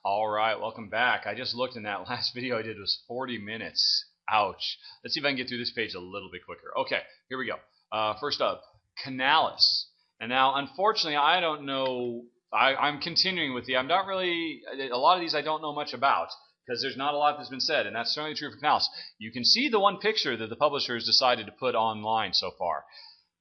All right, welcome back. I just looked, and that last video I did was 40 minutes. Ouch. Let's see if I can get through this page a little bit quicker. Okay, here we go. First up, Canalis. And now, unfortunately, I don't know. I'm continuing with I'm not really. A lot of these I don't know much about because there's not a lot that's been said, and that's certainly true for Canalis. You can see the one picture that the publishers decided to put online so far.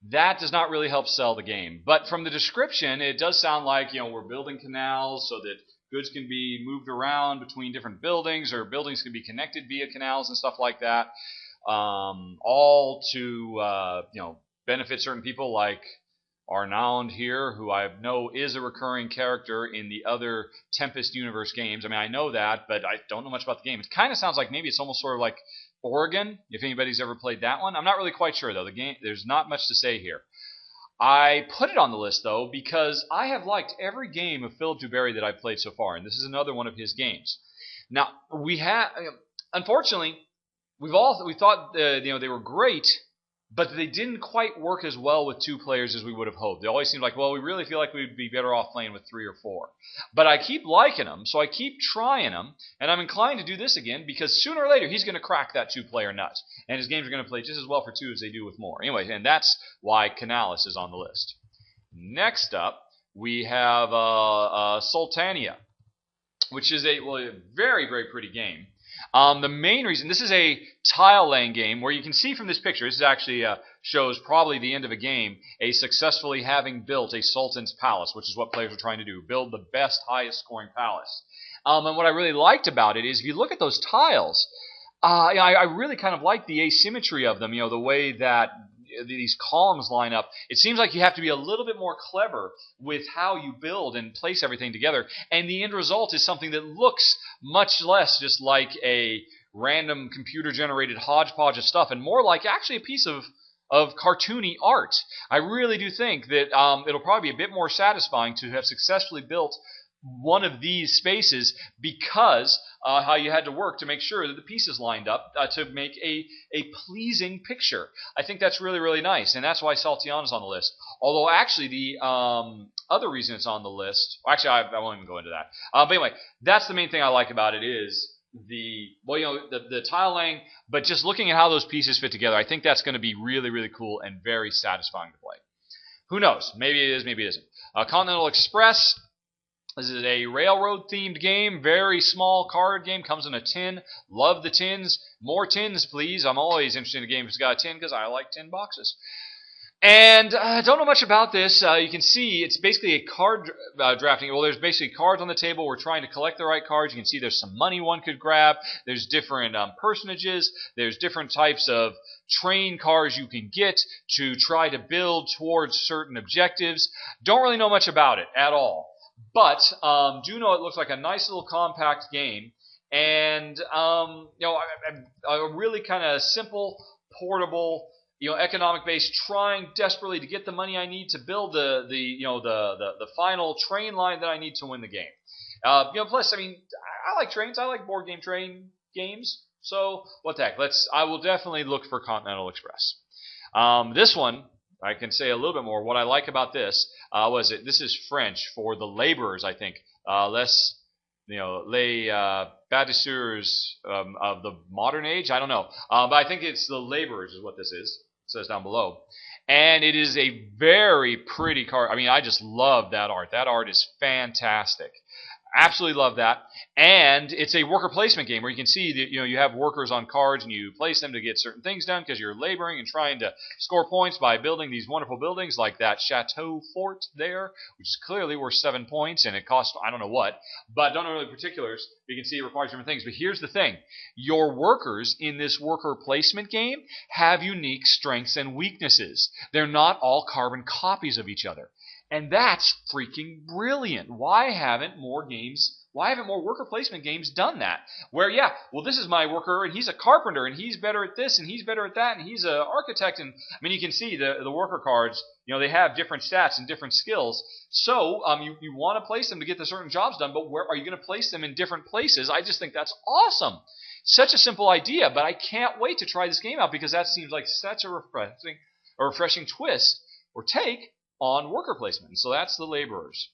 That does not really help sell the game. But from the description, it does sound like, we're building canals so that goods can be moved around between different buildings, or buildings can be connected via canals and stuff like that, all to benefit certain people like Arnaud here, who I know is a recurring character in the other Tempest universe games. I mean, I know that, but I don't know much about the game. It kind of sounds like maybe it's almost sort of like Oregon, if anybody's ever played that one. I'm not really quite sure, though. The game, there's not much to say here. I put it on the list, though, because I have liked every game of Philip Dubarry that I've played so far, and this is another one of his games. Now, unfortunately, we thought they were great, but they didn't quite work as well with two players as we would have hoped. They always seemed like, well, we really feel like we'd be better off playing with 3 or 4. But I keep liking them, so I keep trying them, and I'm inclined to do this again because sooner or later he's going to crack that 2-player nut, and his games are going to play just as well for 2 as they do with more. Anyway, and that's why Canalis is on the list. Next up, we have Sultania, which is a very, very pretty game. The main reason, this is a tile-laying game where you can see from this picture, this actually shows probably the end of a game, a successfully having built a Sultan's palace, which is what players are trying to do, build the best, highest-scoring palace. And what I really liked about it is if you look at those tiles, I really kind of like the asymmetry of them, the way that these columns line up. It seems like you have to be a little bit more clever with how you build and place everything together, and the end result is something that looks much less just like a random computer-generated hodgepodge of stuff and more like actually a piece of cartoony art. I really do think that it'll probably be a bit more satisfying to have successfully built one of these spaces because how you had to work to make sure that the pieces lined up to make a pleasing picture. I think that's really, really nice, and that's why Sultania is on the list. Although, actually, the other reason it's on the list... Actually, I won't even go into that. But anyway, that's the main thing I like about it is the tile laying, but just looking at how those pieces fit together, I think that's going to be really, really cool and very satisfying to play. Who knows? Maybe it is, maybe it isn't. Continental Express. This is a railroad-themed game, very small card game, comes in a tin. Love the tins. More tins, please. I'm always interested in a game that's got a tin because I like tin boxes. And I don't know much about this. You can see it's basically a card drafting. Well, there's basically cards on the table. We're trying to collect the right cards. You can see there's some money one could grab. There's different personages. There's different types of train cars you can get to try to build towards certain objectives. Don't really know much about it at all. But do know it looks like a nice little compact game, and a really kind of simple, portable, economic base, trying desperately to get the money I need to build the final train line that I need to win the game. Plus, I mean, I like trains. I like board game train games. So what the heck? I will definitely look for Continental Express. This one, I can say a little bit more. What I like about this this is French for the laborers, I think. Les bâtisseurs of the modern age. I don't know, but I think it's the laborers is what this is. It says down below, and it is a very pretty card. I mean, I just love that art. That art is fantastic. Absolutely love that. And it's a worker placement game where you can see that you have workers on cards and you place them to get certain things done because you're laboring and trying to score points by building these wonderful buildings like that Chateau Fort there, which is clearly worth 7 points and it costs I don't know what, but don't know the particulars. You can see it requires different things. But here's the thing. Your workers in this worker placement game have unique strengths and weaknesses. They're not all carbon copies of each other. And that's freaking brilliant. Why haven't more worker placement games done that? Where, this is my worker, and he's a carpenter, and he's better at this, and he's better at that, and he's an architect. And I mean, you can see the worker cards, they have different stats and different skills. So you want to place them to get the certain jobs done, but where are you going to place them in different places? I just think that's awesome. Such a simple idea, but I can't wait to try this game out because that seems like such a refreshing twist or take on worker placement. And so that's the laborers.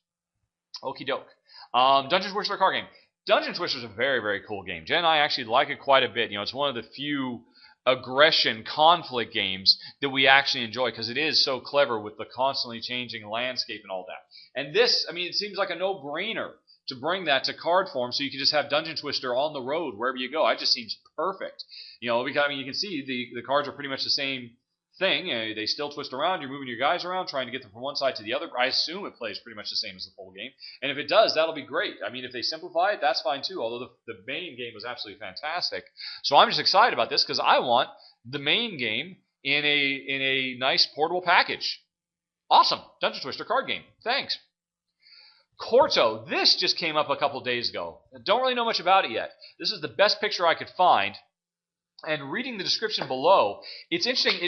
Okie doke. Dungeons Works card game. Dungeon Twister is a very, very cool game. Jen and I actually like it quite a bit. It's one of the few aggression conflict games that we actually enjoy because it is so clever with the constantly changing landscape and all that. And this, it seems like a no-brainer to bring that to card form so you can just have Dungeon Twister on the road wherever you go. It just seems perfect. Because you can see the cards are pretty much the same thing. They still twist around. You're moving your guys around, trying to get them from one side to the other. I assume it plays pretty much the same as the full game. And if it does, that'll be great. If they simplify it, that's fine too. Although the main game was absolutely fantastic. So I'm just excited about this because I want the main game in a nice portable package. Awesome. Dungeon Twister card game. Thanks. Corto. This just came up a couple days ago. I don't really know much about it yet. This is the best picture I could find. And reading the description below, it's interesting.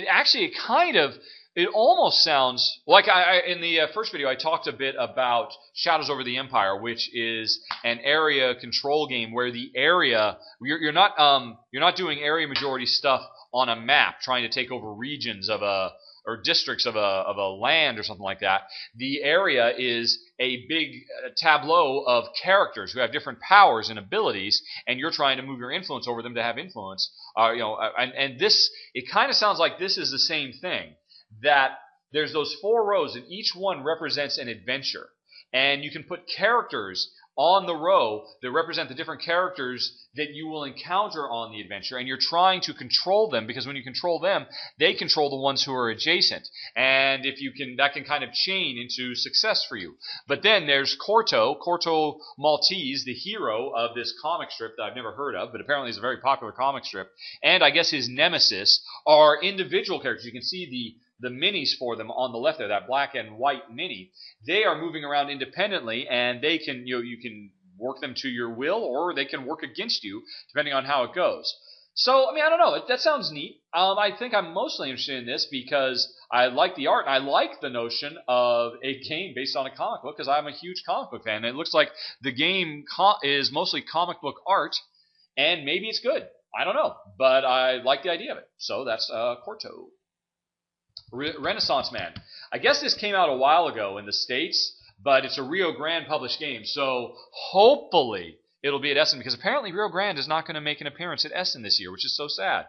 It almost sounds like in the first video I talked a bit about Shadows Over the Empire, which is an area control game where the area you're not doing area majority stuff on a map, trying to take over regions or districts of a land or something like that. The area is a big tableau of characters who have different powers and abilities, and you're trying to move your influence over them to have influence. And this, it kind of sounds like this is the same thing. That there's those 4 rows, and each one represents an adventure, and you can put characters on the row that represent the different characters that you will encounter on the adventure, and you're trying to control them, because when you control them, they control the ones who are adjacent, and that can kind of chain into success for you. But then there's Corto Maltese, the hero of this comic strip that I've never heard of, but apparently is a very popular comic strip, and I guess his nemesis are individual characters. You can see the minis for them on the left there, that black and white mini. They are moving around independently, and they can you can work them to your will, or they can work against you, depending on how it goes. So, I don't know. That sounds neat. I think I'm mostly interested in this because I like the art, and I like the notion of a game based on a comic book, because I'm a huge comic book fan. And it looks like the game is mostly comic book art, and maybe it's good. I don't know, but I like the idea of it. So that's Corto. Renaissance Man. I guess this came out a while ago in the States, but it's a Rio Grande published game, so hopefully it'll be at Essen, because apparently Rio Grande is not going to make an appearance at Essen this year, which is so sad.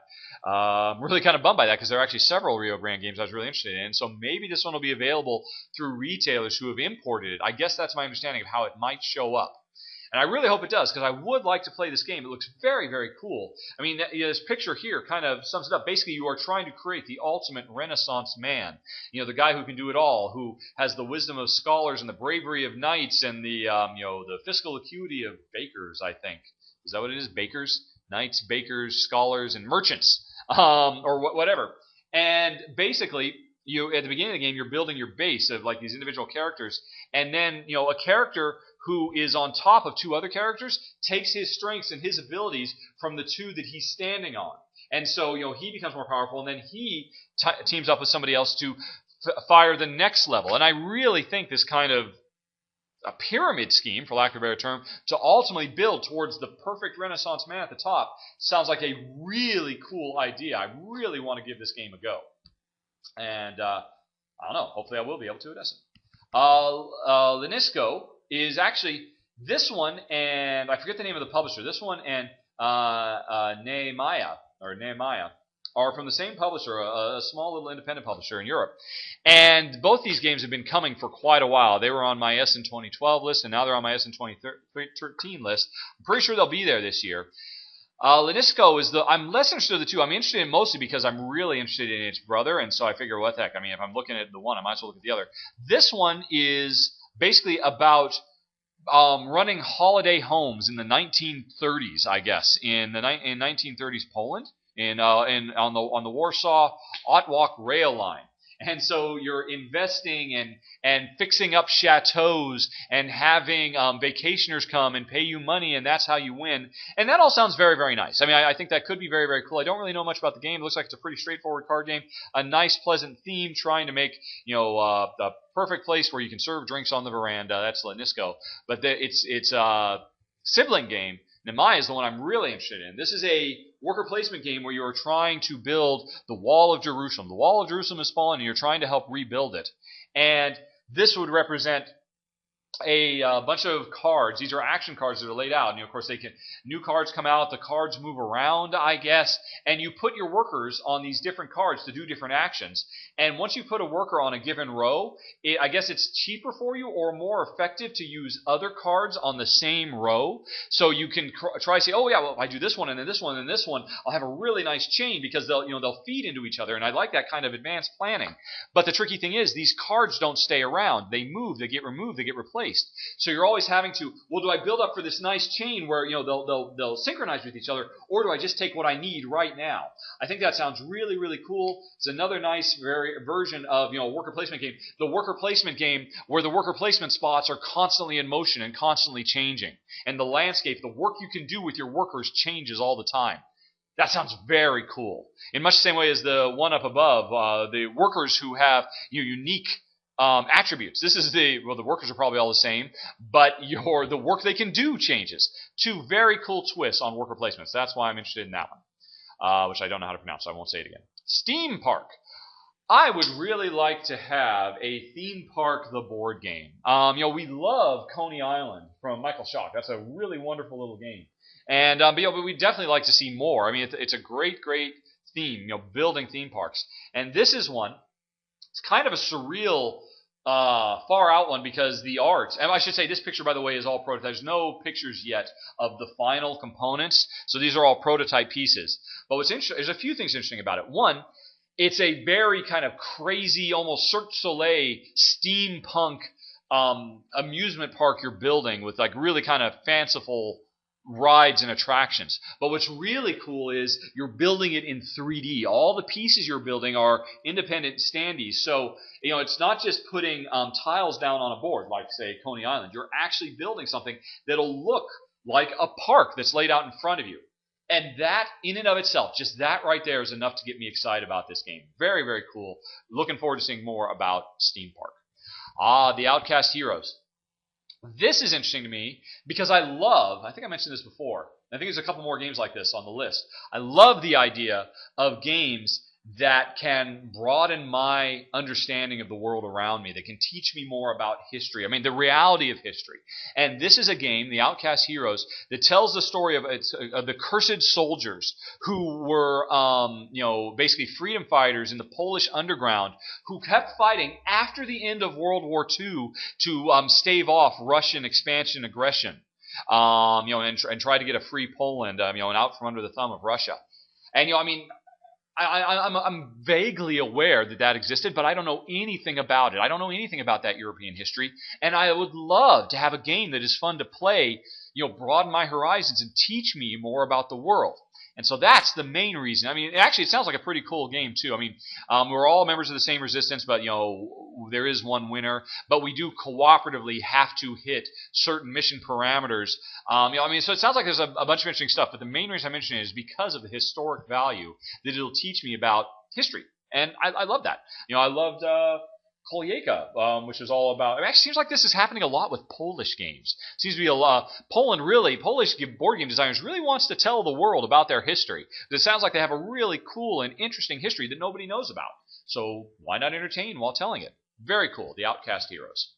I'm really kind of bummed by that, because there are actually several Rio Grande games I was really interested in, so maybe this one will be available through retailers who have imported it. I guess that's my understanding of how it might show up. And I really hope it does, because I would like to play this game. It looks very, very cool. This picture here kind of sums it up. Basically, you are trying to create the ultimate Renaissance man. The guy who can do it all, who has the wisdom of scholars and the bravery of knights and the fiscal acuity of bakers, I think. Is that what it is? Bakers? Knights, bakers, scholars, and merchants. Or whatever. And basically, at the beginning of the game, you're building your base of like these individual characters. And then, a character who is on top of 2 other characters takes his strengths and his abilities from the 2 that he's standing on. And so, he becomes more powerful, and then he teams up with somebody else to fire the next level. And I really think this kind of a pyramid scheme, for lack of a better term, to ultimately build towards the perfect Renaissance man at the top sounds like a really cool idea. I really want to give this game a go. And I don't know. Hopefully I will be able to at Essen. Liscoco is actually this one, and I forget the name of the publisher. This one and Nemiah are from the same publisher, a small little independent publisher in Europe. And both these games have been coming for quite a while. They were on my Essen 2012 list, and now they're on my Essen 2013 list. I'm pretty sure they'll be there this year. Liscoco is I'm less interested in the 2. I'm interested in mostly because I'm really interested in its brother, and so I figure, what the heck? If I'm looking at the one, I might as well look at the other. This one is basically about running holiday homes in the 1930s, I guess, in 1930s Poland, on the Warsaw-Otwock rail line. And so you're investing and fixing up chateaus and having vacationers come and pay you money, and that's how you win. And that all sounds very, very nice. I think that could be very, very cool. I don't really know much about the game. It looks like it's a pretty straightforward card game. A nice, pleasant theme, trying to make the perfect place where you can serve drinks on the veranda. That's Liscoco. But it's a sibling game. Nemiah is the one I'm really interested in. This is a worker placement game where you are trying to build the Wall of Jerusalem. The Wall of Jerusalem has fallen, and you're trying to help rebuild it. And this would represent a bunch of cards. These are action cards that are laid out. And of course, new cards come out. The cards move around, I guess, and you put your workers on these different cards to do different actions. And once you put a worker on a given row, I guess it's cheaper for you or more effective to use other cards on the same row. So you can try to say, oh yeah, well if I do this one and then this one and this one, I'll have a really nice chain because they'll feed into each other. And I like that kind of advanced planning. But the tricky thing is these cards don't stay around. They move, they get removed, they get replaced. So you're always having to, well, do I build up for this nice chain where they'll synchronize with each other, or do I just take what I need right now? I think that sounds really, really cool. It's another nice version of worker placement game. The worker placement game where the worker placement spots are constantly in motion and constantly changing, and the landscape, the work you can do with your workers changes all the time. That sounds very cool. In much the same way as the one up above, the workers who have unique attributes. This is the workers are probably all the same, but the work they can do changes. Two very cool twists on worker placements. That's why I'm interested in that one, which I don't know how to pronounce, so I won't say it again. Steam Park. I would really like to have a Theme Park the board game. We love Coney Island from Michael Schock. That's a really wonderful little game. And but we'd definitely like to see more. I mean, it's a great, great theme, building theme parks. And this is one. It's kind of a surreal, far out one because the art, and I should say this picture, by the way, is all prototype. There's no pictures yet of the final components, so these are all prototype pieces. But what's interesting, there's a few things interesting about it. One, it's a very kind of crazy, almost Cirque du Soleil, steampunk amusement park you're building with like really kind of fanciful rides and attractions. But what's really cool is you're building it in 3D. All the pieces you're building are independent standees. So, it's not just putting tiles down on a board, like, say, Coney Island. You're actually building something that'll look like a park that's laid out in front of you. And that, in and of itself, just that right there is enough to get me excited about this game. Very, very cool. Looking forward to seeing more about Steam Park. The Outcast Heroes. This is interesting to me because I think I mentioned this before, I think there's a couple more games like this on the list. I love the idea of games that can broaden my understanding of the world around me, that can teach me more about history. I mean, the reality of history. And this is a game, the Outcast Heroes, that tells the story of the cursed soldiers who were, basically freedom fighters in the Polish underground who kept fighting after the end of World War II to stave off Russian expansion aggression, and try to get a free Poland, and out from under the thumb of Russia. And, I'm vaguely aware that existed, but I don't know anything about it. I don't know anything about that European history, and I would love to have a game that is fun to play, broaden my horizons and teach me more about the world. And so that's the main reason. I mean, actually, it sounds like a pretty cool game, too. I mean, we're all members of the same resistance, but, there is one winner. But we do cooperatively have to hit certain mission parameters. So it sounds like there's a bunch of interesting stuff. But the main reason I mention it is because of the historic value that it'll teach me about history. And I love that. I loved Koljeka, which is all about. It actually seems like this is happening a lot with Polish games. Seems to be a lot. Polish board game designers really wants to tell the world about their history. It sounds like they have a really cool and interesting history that nobody knows about. So why not entertain while telling it? Very cool. The Outcast Heroes.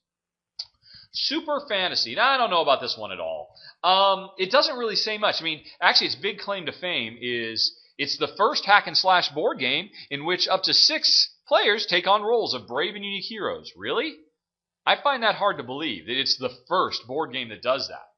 Super Fantasy. Now, I don't know about this one at all. It doesn't really say much. I mean, actually, its big claim to fame is it's the first hack and slash board game in which up to 6 players take on roles of brave and unique heroes. Really? I find that hard to believe, that it's the first board game that does that.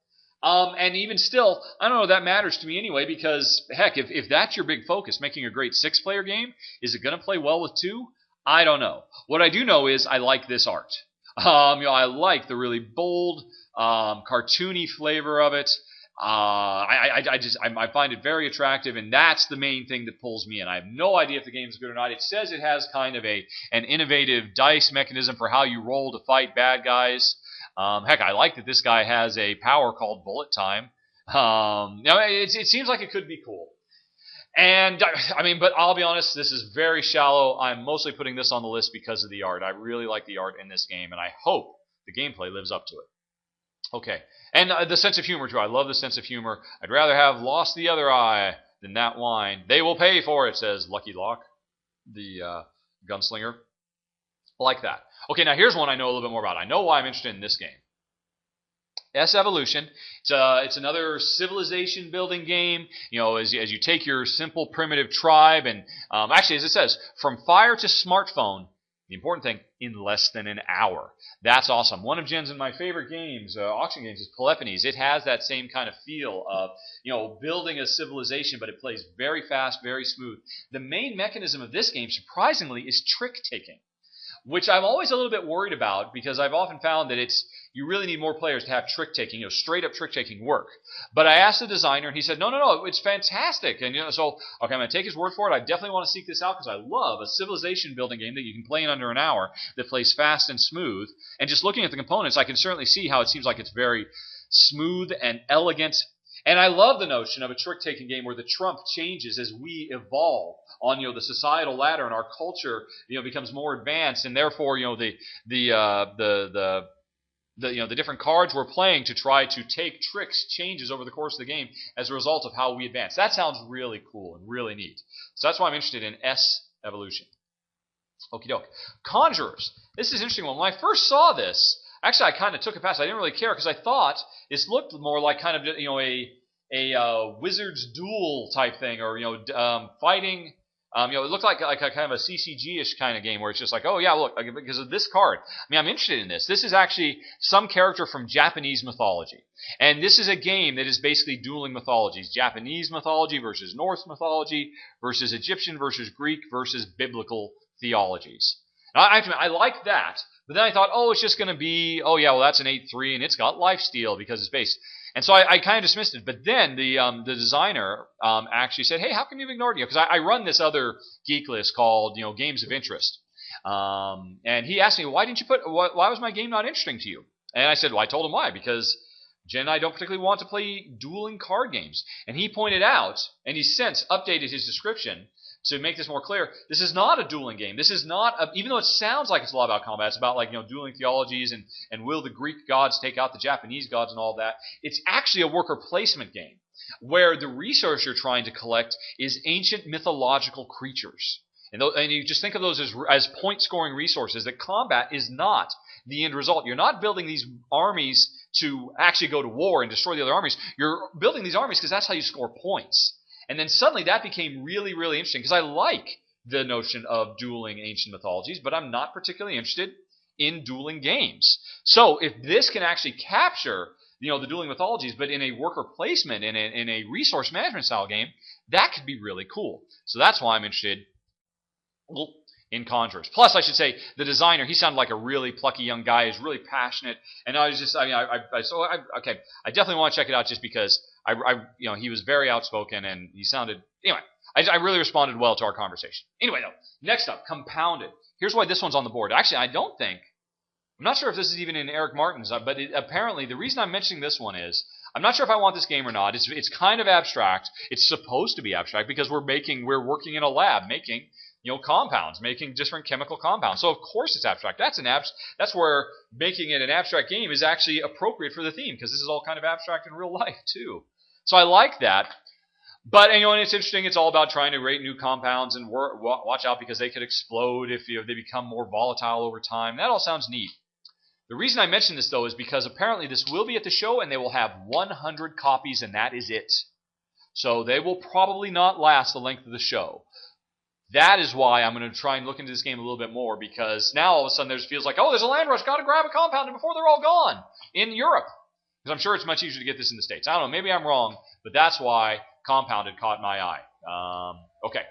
And even still, I don't know, that matters to me anyway, because, heck, if that's your big focus, making a great 6-player game, is it going to play well with 2? I don't know. What I do know is I like this art. I like the really bold, cartoony flavor of it. I find it very attractive, and that's the main thing that pulls me in. I have no idea if the game's good or not. It says it has kind of an innovative dice mechanism for how you roll to fight bad guys. Heck, I like that this guy has a power called Bullet Time. It seems like it could be cool. And, but I'll be honest, this is very shallow. I'm mostly putting this on the list because of the art. I really like the art in this game, and I hope the gameplay lives up to it. Okay, and the sense of humor, too. I love the sense of humor. I'd rather have lost the other eye than that wine. They will pay for it, says Lucky Locke, the gunslinger. I like that. Okay, now here's one I know a little bit more about. I know why I'm interested in this game. S Evolution. It's another civilization building game. As you take your simple primitive tribe and actually, as it says, from fire to smartphone. The important thing, in less than an hour. That's awesome. One of Jen's and my favorite games, auction games, is Peloponnese. It has that same kind of feel of, building a civilization, but it plays very fast, very smooth. The main mechanism of this game, surprisingly, is trick-taking, which I'm always a little bit worried about because I've often found that you really need more players to have trick-taking, straight-up trick-taking work. But I asked the designer, and he said, no, it's fantastic. And, so, okay, I'm going to take his word for it. I definitely want to seek this out because I love a civilization-building game that you can play in under an hour that plays fast and smooth. And just looking at the components, I can certainly see how it seems like it's very smooth and elegant. And I love the notion of a trick-taking game where the trump changes as we evolve on, the societal ladder, and our culture, becomes more advanced, and therefore, the different cards we're playing to try to take tricks changes over the course of the game as a result of how we advance. That sounds really cool and really neat. So that's why I'm interested in S Evolution. Okie doke. Conjurers. This is an interesting one. When I first saw this, actually I kind of took it past. I didn't really care because I thought this looked more like kind of a wizard's duel type thing, or fighting. It looked like a kind of a CCG-ish kind of game where it's just like, oh yeah, look, because of this card. I'm interested in this. This is actually some character from Japanese mythology. And this is a game that is basically dueling mythologies. Japanese mythology versus Norse mythology versus Egyptian versus Greek versus biblical theologies. I like that, but then I thought, it's just going to be, that's an 8-3 and it's got lifesteal because it's based. And so I kind of dismissed it. But then the designer actually said, hey, how come you've ignored it? Because I run this other Geeklist called, Games of Interest. And he asked me, why was my game not interesting to you? And I said, well, I told him why. Because Jen and I don't particularly want to play dueling card games. And he pointed out, and he's since updated his description to make this more clear, this is not a dueling game. This is not, even though it sounds like it's a lot about combat, it's about dueling theologies and will the Greek gods take out the Japanese gods and all that. It's actually a worker placement game where the resource you're trying to collect is ancient mythological creatures. And you just think of those as point-scoring resources, that combat is not the end result. You're not building these armies to actually go to war and destroy the other armies. You're building these armies because that's how you score points. And then suddenly that became really, really interesting because I like the notion of dueling ancient mythologies, but I'm not particularly interested in dueling games. So if this can actually capture, the dueling mythologies, but in a worker placement, in a resource management style game, that could be really cool. So that's why I'm interested in Conjurers. Plus, I should say, the designer, he sounded like a really plucky young guy. He's really passionate. And I was just, I definitely want to check it out just because he was very outspoken and he sounded, anyway, I really responded well to our conversation. Anyway, though, next up, Compounded. Here's why this one's on the board. Actually, I'm not sure if this is even in Eric Martin's, but apparently the reason I'm mentioning this one is, I'm not sure if I want this game or not. It's kind of abstract. It's supposed to be abstract because we're working in a lab making compounds, making different chemical compounds. So of course it's abstract. That's where making it an abstract game is actually appropriate for the theme, because this is all kind of abstract in real life too. So I like that. But and it's interesting. It's all about trying to rate new compounds and watch out because they could explode if they become more volatile over time. That all sounds neat. The reason I mention this though is because apparently this will be at the show and they will have 100 copies and that is it. So they will probably not last the length of the show. That is why I'm going to try and look into this game a little bit more, because now all of a sudden there feels like, there's a land rush, got to grab a compound before they're all gone in Europe. Because I'm sure it's much easier to get this in the States. I don't know, maybe I'm wrong, but that's why Compounded caught my eye. Okay.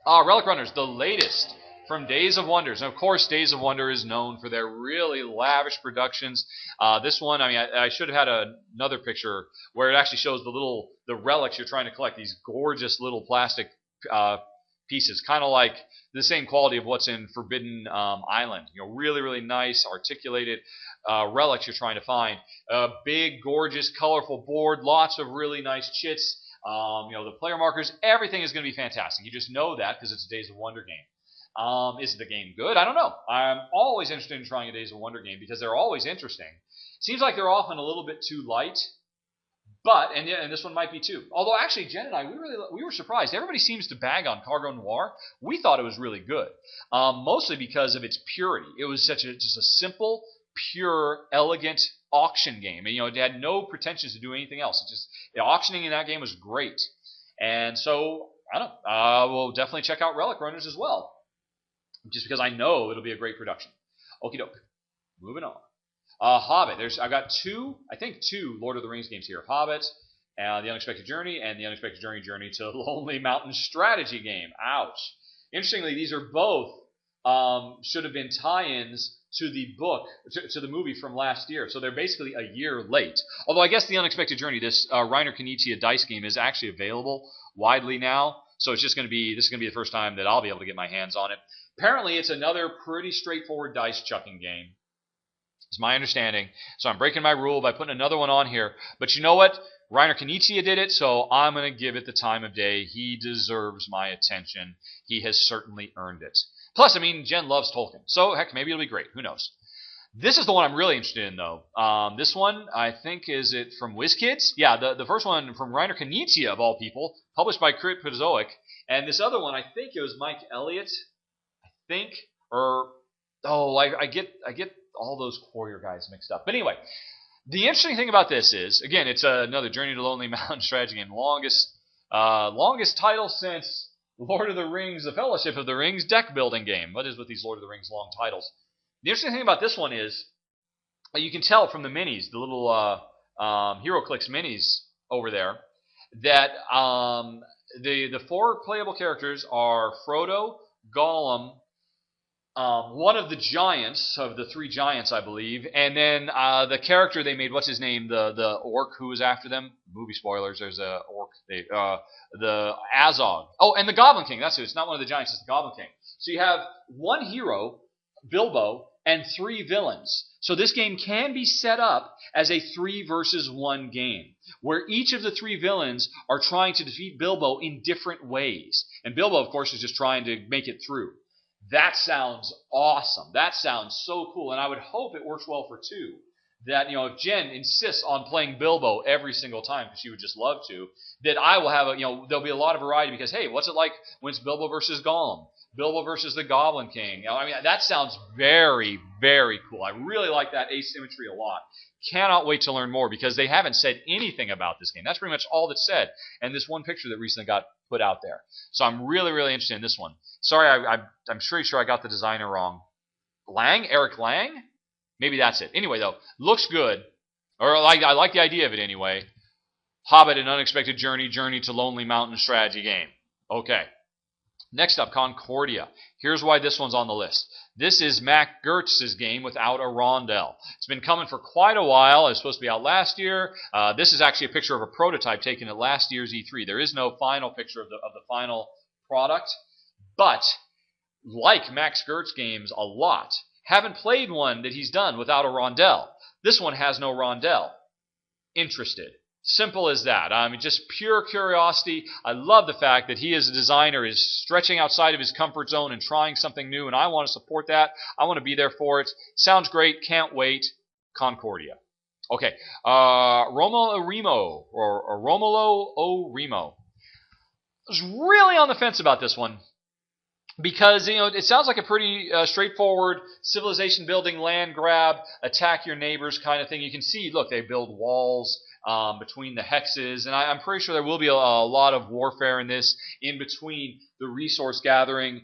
Relic Runners, the latest from Days of Wonders. And of course, Days of Wonder is known for their really lavish productions. This one, I should have had another picture where it actually shows the relics you're trying to collect, these gorgeous little plastic pieces, kind of like the same quality of what's in Forbidden Island. Really, really nice, articulated relics you're trying to find. Big, gorgeous, colorful board, lots of really nice chits. The player markers, everything is going to be fantastic. You just know that because it's a Days of Wonder game. Is the game good? I don't know. I'm always interested in trying a Days of Wonder game because they're always interesting. Seems like they're often a little bit too light. But, and this one might be too. Although actually, Jen and I, we were surprised. Everybody seems to bag on Cargo Noir. We thought it was really good. Mostly because of its purity. It was just a simple, pure, elegant auction game. And, it had no pretensions to do anything else. The auctioning in that game was great. And so, I don't know, we'll definitely check out Relic Runners as well, just because I know it'll be a great production. Okie doke. Moving on. Hobbit. I've got two Lord of the Rings games here. Hobbit, The Unexpected Journey, and The Unexpected Journey to Lonely Mountain strategy game. Ouch. Interestingly, these are both should have been tie-ins to the book, to the movie from last year. So they're basically a year late. Although I guess The Unexpected Journey, this Reiner Knizia dice game, is actually available widely now. So this is going to be the first time that I'll be able to get my hands on it. Apparently, it's another pretty straightforward dice chucking game. It's my understanding. So I'm breaking my rule by putting another one on here. But you know what? Reiner Knizia did it, so I'm going to give it the time of day. He deserves my attention. He has certainly earned it. Plus, Jen loves Tolkien. So, heck, maybe it'll be great. Who knows? This is the one I'm really interested in, though. This one, I think, is it from WizKids? Yeah, the first one from Reiner Knizia, of all people, published by Crit Pazoic. And this other one, I think it was Mike Elliott. I get all those Warrior guys mixed up. But anyway, the interesting thing about this is, again, it's another Journey to Lonely Mountain strategy game. Longest title since Lord of the Rings, The Fellowship of the Rings deck building game. What is with these Lord of the Rings long titles? The interesting thing about this one is, you can tell from the minis, the little HeroClix minis over there, that the 4 playable characters are Frodo, Gollum, one of the giants, of the 3 giants, I believe, and then the character they made, what's his name, the orc who was after them? Movie spoilers, there's a orc, the Azog. Oh, and the Goblin King, that's it, it's not one of the giants, it's the Goblin King. So you have 1 hero, Bilbo, and 3 villains. So this game can be set up as a 3 versus 1 game, where each of the 3 villains are trying to defeat Bilbo in different ways. And Bilbo, of course, is just trying to make it through. That sounds awesome. That sounds so cool. And I would hope it works well for 2. That, if Jen insists on playing Bilbo every single time, because she would just love to, that I will have there'll be a lot of variety because, hey, what's it like when it's Bilbo versus Gollum? Bilbo versus the Goblin King. That sounds very, very cool. I really like that asymmetry a lot. Cannot wait to learn more because they haven't said anything about this game. That's pretty much all that's said. And this one picture that recently got put out there. So I'm really, really interested in this one. Sorry, I'm pretty sure I got the designer wrong. Eric Lang? Maybe that's it. Anyway, though, looks good. Or I like the idea of it anyway. Hobbit, An Unexpected Journey to Lonely Mountain strategy game. Okay. Next up, Concordia. Here's why this one's on the list. This is Mac Gertz's game without a rondel. It's been coming for quite a while. It was supposed to be out last year. This is actually a picture of a prototype taken at last year's E3. There is no final picture of the final product. But, like Max Gertz games a lot, haven't played one that he's done without a rondel. This one has no rondel. Interested. Simple as that. Just pure curiosity. I love the fact that he as a designer is stretching outside of his comfort zone and trying something new, and I want to support that. I want to be there for it. Sounds great. Can't wait. Concordia. Okay. Romulo o Remo. I was really on the fence about this one. Because, it sounds like a pretty straightforward civilization building, land grab, attack your neighbors kind of thing. You can see, look, they build walls between the hexes, and I'm pretty sure there will be a lot of warfare in this, in between the resource gathering,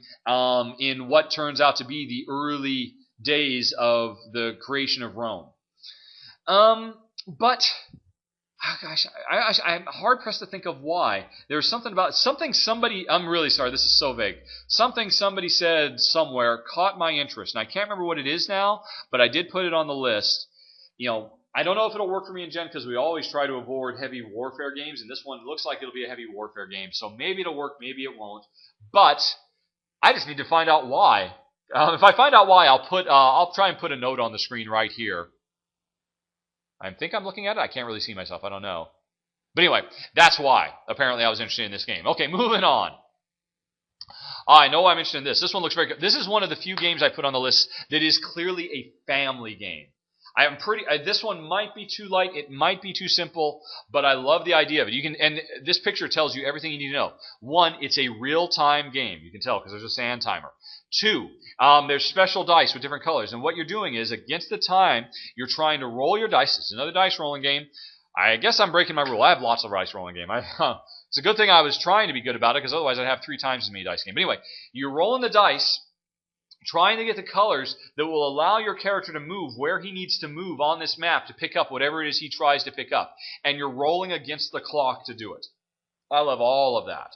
in what turns out to be the early days of the creation of Rome. But... oh gosh, I'm hard-pressed to think of why. There's something somebody, I'm really sorry, this is so vague. Something somebody said somewhere caught my interest, and I can't remember what it is now, but I did put it on the list. I don't know if it'll work for me and Jen, because we always try to avoid heavy warfare games, and this one looks like it'll be a heavy warfare game, so maybe it'll work, maybe it won't. But I just need to find out why. If I find out why, I'll try and put a note on the screen right here. I think I'm looking at it. I can't really see myself. I don't know. But anyway, that's why. Apparently I was interested in this game. Okay, moving on. I know I'm interested in this. This one looks very good. This is one of the few games I put on the list that is clearly a family game. This one might be too light. It might be too simple, but I love the idea of it. And this picture tells you everything you need to know. One, it's a real-time game. You can tell because there's a sand timer. Two, there's special dice with different colors. And what you're doing is, against the time, you're trying to roll your dice. It's another dice rolling game. I guess I'm breaking my rule. I have lots of dice rolling game. It's a good thing I was trying to be good about it, because otherwise I'd have 3 times as many dice game. But anyway, you're rolling the dice, trying to get the colors that will allow your character to move where he needs to move on this map to pick up whatever it is he tries to pick up. And you're rolling against the clock to do it. I love all of that.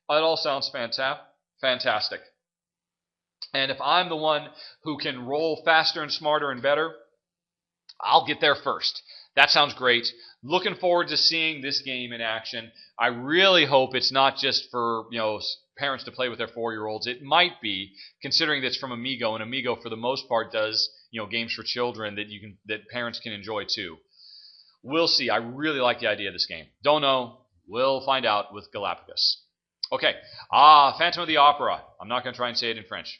It all sounds fantastic. And if I'm the one who can roll faster and smarter and better, I'll get there first. That sounds great. Looking forward to seeing this game in action. I really hope it's not just for, parents to play with their 4-year-olds. It might be, considering that it's from Amigo, and Amigo for the most part does, games for children that parents can enjoy too. We'll see. I really like the idea of this game. Don't know. We'll find out with Galapicus. Okay. Phantom of the Opera. I'm not going to try and say it in French.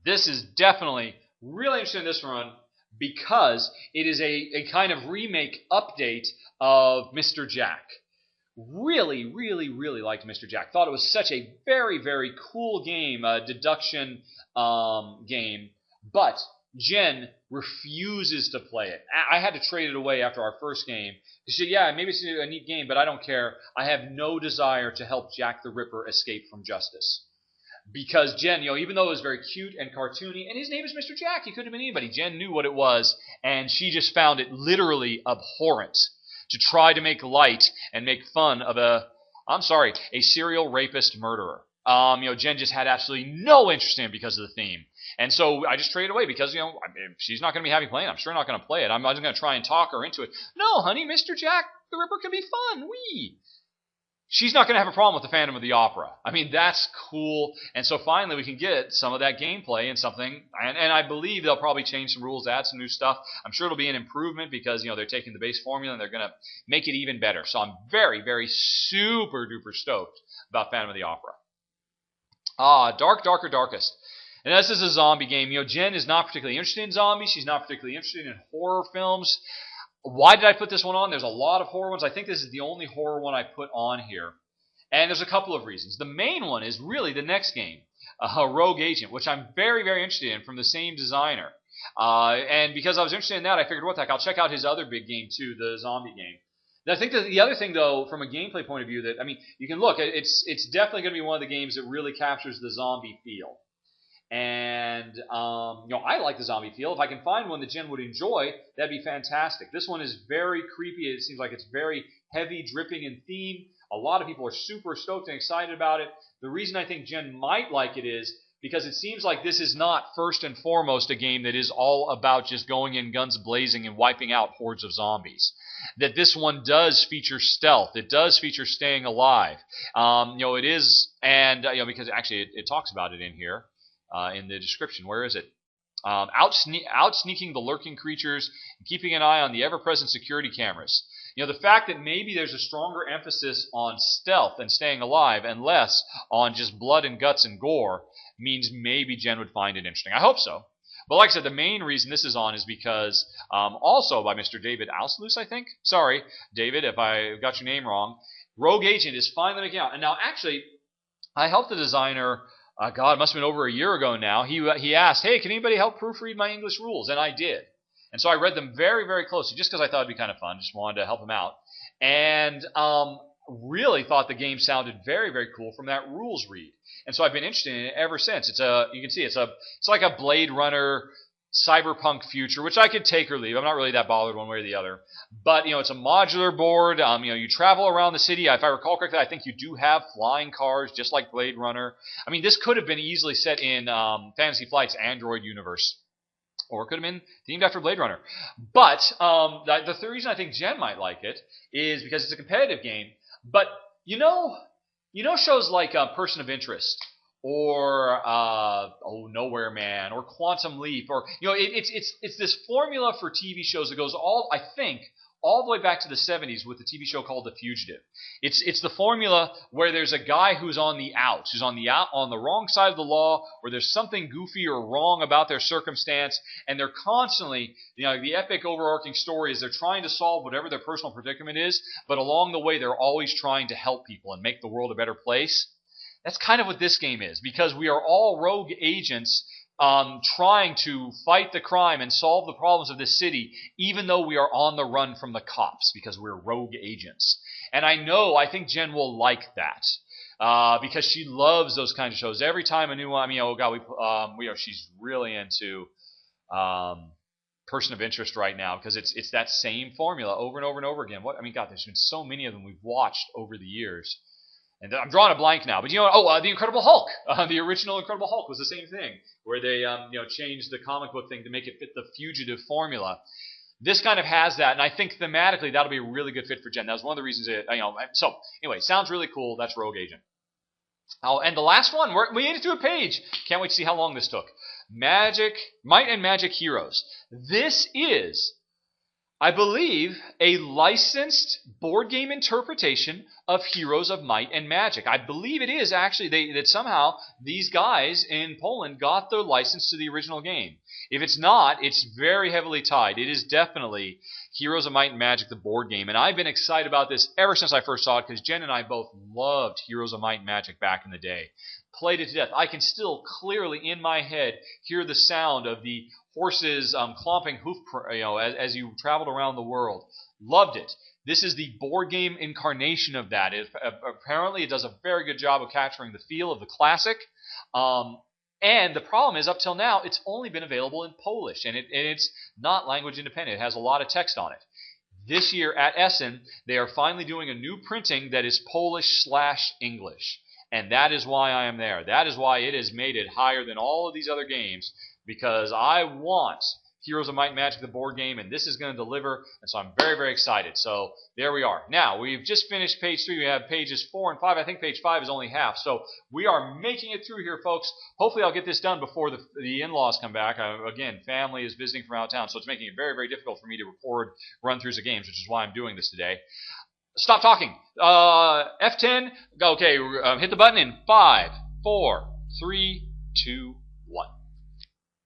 This is definitely really interesting in this run, because it is a kind of remake update of Mr. Jack. Really, really, really liked Mr. Jack. Thought it was such a very, very cool game, deduction game, but Jen refuses to play it. I had to trade it away after our first game. She said, yeah, maybe it's a neat game, but I don't care. I have no desire to help Jack the Ripper escape from justice. Because Jen, even though it was very cute and cartoony, and his name is Mr. Jack, he could have been anybody. Jen knew what it was, and she just found it literally abhorrent to try to make light and make fun of a serial rapist murderer. Jen just had absolutely no interest in it because of the theme. And so I just traded away because, she's not going to be happy playing. I'm sure not going to play it. I'm just going to try and talk her into it. No, honey, Mr. Jack the Ripper can be fun. Wee. She's not going to have a problem with the Phantom of the Opera. That's cool. And so finally we can get some of that gameplay and something. And I believe they'll probably change some rules, add some new stuff. I'm sure it'll be an improvement because, they're taking the base formula and they're going to make it even better. So I'm very, very super duper stoked about Phantom of the Opera. Dark, Darker, Darkest. And this is a zombie game. Jen is not particularly interested in zombies. She's not particularly interested in horror films. Why did I put this one on? There's a lot of horror ones. I think this is the only horror one I put on here. And there's a couple of reasons. The main one is really the next game, Rogue Agent, which I'm very, very interested in, from the same designer. And because I was interested in that, I figured, what the heck, I'll check out his other big game too, the zombie game. And I think that the other thing, though, from a gameplay point of view, that you can look, it's definitely going to be one of the games that really captures the zombie feel. And, I like the zombie feel. If I can find one that Jen would enjoy, that'd be fantastic. This one is very creepy. It seems like it's very heavy, dripping in theme. A lot of people are super stoked and excited about it. The reason I think Jen might like it is because it seems like this is not first and foremost a game that is all about just going in guns blazing and wiping out hordes of zombies. That this one does feature stealth. It does feature staying alive. It is, and, because actually it talks about it in here. In the description. Where is it? Out-sneaking the lurking creatures and keeping an eye on the ever-present security cameras. The fact that maybe there's a stronger emphasis on stealth and staying alive and less on just blood and guts and gore means maybe Jen would find it interesting. I hope so. But like I said, the main reason this is on is because also by Mr. David Auslus, I think. Sorry, David, if I got your name wrong. Rogue Agent is finally making out. And now, actually, I helped the designer... it must have been over a year ago now. He asked, hey, can anybody help proofread my English rules? And I did. And so I read them very, very closely, just because I thought it'd be kind of fun. Just wanted to help him out. And really thought the game sounded very, very cool from that rules read. And so I've been interested in it ever since. You can see it's like a Blade Runner cyberpunk future, which I could take or leave. I'm not really that bothered one way or the other. But, it's a modular board. You travel around the city. If I recall correctly, I think you do have flying cars, just like Blade Runner. This could have been easily set in Fantasy Flight's Android universe. Or it could have been themed after Blade Runner. But the reason I think Jen might like it is because it's a competitive game. But, shows like Person of Interest, or Nowhere Man, or Quantum Leap, or it's this formula for TV shows that goes all all the way back to the 70s with the TV show called The Fugitive. It's the formula where there's a guy who's on the outs, who's on the wrong side of the law, where there's something goofy or wrong about their circumstance, and they're constantly, the epic overarching story is they're trying to solve whatever their personal predicament is, but along the way they're always trying to help people and make the world a better place. That's kind of what this game is, because we are all rogue agents trying to fight the crime and solve the problems of this city, even though we are on the run from the cops, because we're rogue agents. And I think Jen will like that, because she loves those kinds of shows. Every time a new one, she's really into Person of Interest right now, because it's that same formula over and over and over again. There's been so many of them we've watched over the years. And I'm drawing a blank now, but the Incredible Hulk, the original Incredible Hulk was the same thing, where they changed the comic book thing to make it fit the Fugitive formula. This kind of has that, and I think thematically that'll be a really good fit for Jen. That was one of the reasons So anyway, sounds really cool. That's Rogue Agent. Oh, and the last one, we made it to a page. Can't wait to see how long this took. Might and Magic Heroes. This is, I believe, a licensed board game interpretation of Heroes of Might and Magic. I believe it is actually that somehow these guys in Poland got the license to the original game. If it's not, it's very heavily tied. It is definitely Heroes of Might and Magic, the board game. And I've been excited about this ever since I first saw it, because Jen and I both loved Heroes of Might and Magic back in the day. Played it to death. I can still clearly in my head hear the sound of the horses clomping hoof, as you traveled around the world. Loved it. This is the board game incarnation of that. Apparently, it does a very good job of capturing the feel of the classic. And the problem is, up till now, it's only been available in Polish, and it's not language independent. It has a lot of text on it. This year at Essen, they are finally doing a new printing that is Polish/English. And that is why I am there. That is why it has made it higher than all of these other games, because I want Heroes of Might and Magic, the board game, and this is going to deliver, and so I'm very, very excited. So there we are. Now, we've just finished page 3. We have pages 4 and 5. I think page 5 is only half. So we are making it through here, folks. Hopefully I'll get this done before the in-laws come back. Again, family is visiting from out of town, so it's making it very, very difficult for me to record run-throughs of games, which is why I'm doing this today. Stop talking. F10. Okay, hit the button in 5, 4, 3, 2, 1.